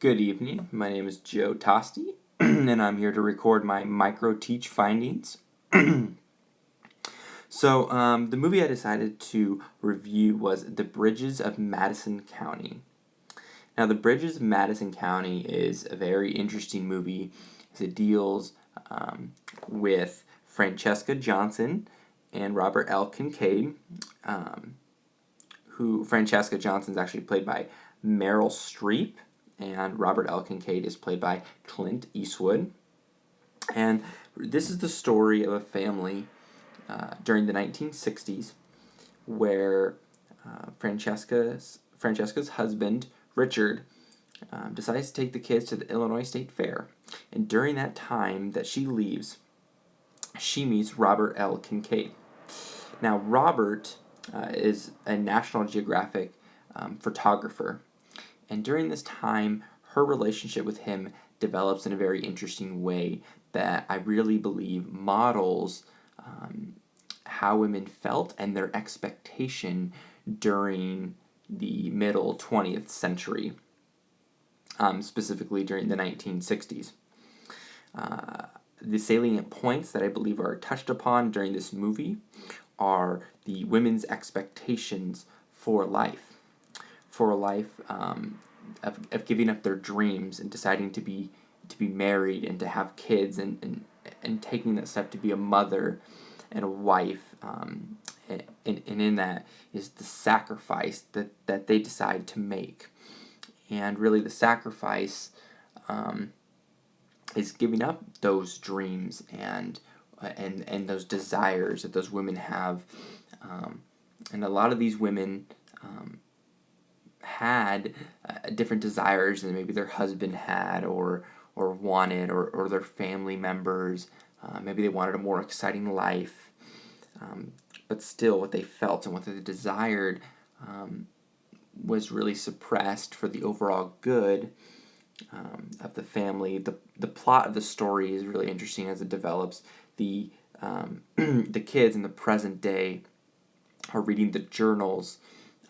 Good evening. My name is Joe Tosti, and I'm here to record my Microteach findings. The movie I decided to review was The Bridges of Madison County. Now, The Bridges of Madison County is a very interesting movie as it deals with Francesca Johnson and Robert L. Kincaid, who Francesca Johnson is actually played by Meryl Streep, and Robert L. Kincaid is played by Clint Eastwood. And this is the story of a family during the 1960s where Francesca's husband, Richard, decides to take the kids to the Illinois State Fair. And during that time that she leaves, she meets Robert L. Kincaid. Now, Robert is a National Geographic photographer. And during this time, her relationship with him develops in a very interesting way that I really believe models how women felt and their expectation during the middle 20th century, specifically during the 1960s. The salient points that I believe are touched upon during this movie are the women's expectations for life. Of giving up their dreams and deciding to be married and to have kids and taking that step to be a mother and a wife, and in that is the sacrifice that they decide to make. And really the sacrifice is giving up those dreams and those desires that those women have. And a lot of these women had different desires than maybe their husband had or wanted or their family members. Maybe they wanted a more exciting life. But still what they felt and what they desired was really suppressed for the overall good of the family. The plot of the story is really interesting as it develops. The kids in the present day are reading the journals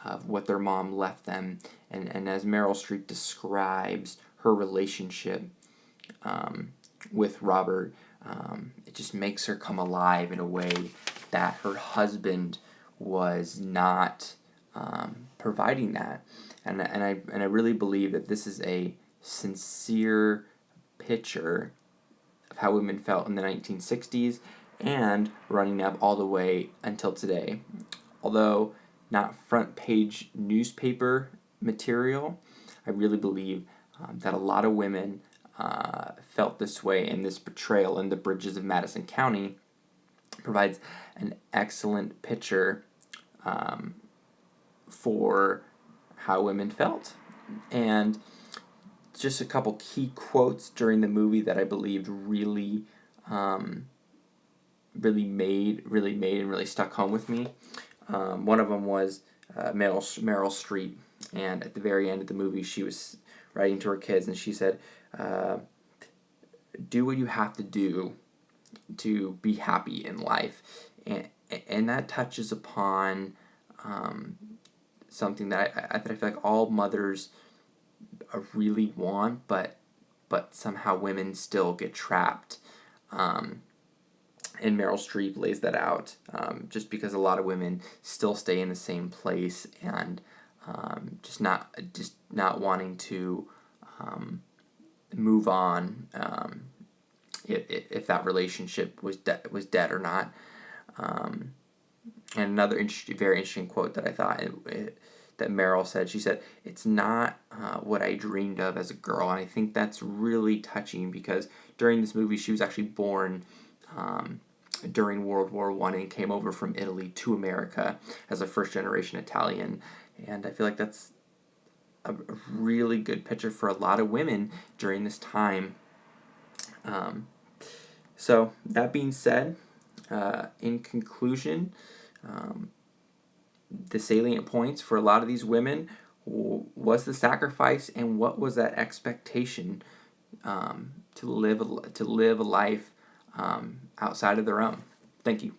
of what their mom left them, and as Meryl Streep describes her relationship with Robert, it just makes her come alive in a way that her husband was not providing that, and I really believe that this is a sincere picture of how women felt in the 1960s and running up all the way until today. Although not front page newspaper material, I really believe that a lot of women felt this way, and this portrayal in The Bridges of Madison County provides an excellent picture for how women felt. And just a couple key quotes during the movie that I believed really made and really stuck home with me. One of them was Meryl Streep, and at the very end of the movie, she was writing to her kids, and she said, "Do what you have to do to be happy in life," and that touches upon something that I feel like all mothers really want, but somehow women still get trapped. And Meryl Streep lays that out, just because a lot of women still stay in the same place and just not wanting to move on if that relationship was dead or not. And another very interesting quote that I thought that Meryl said, she said, "It's not what I dreamed of as a girl," and I think that's really touching because during this movie she was actually born during World War I and came over from Italy to America as a first-generation Italian. And I feel like that's a really good picture for a lot of women during this time. So that being said, in conclusion, the salient points for a lot of these women was the sacrifice and what was that expectation to live a life outside of their own. Thank you.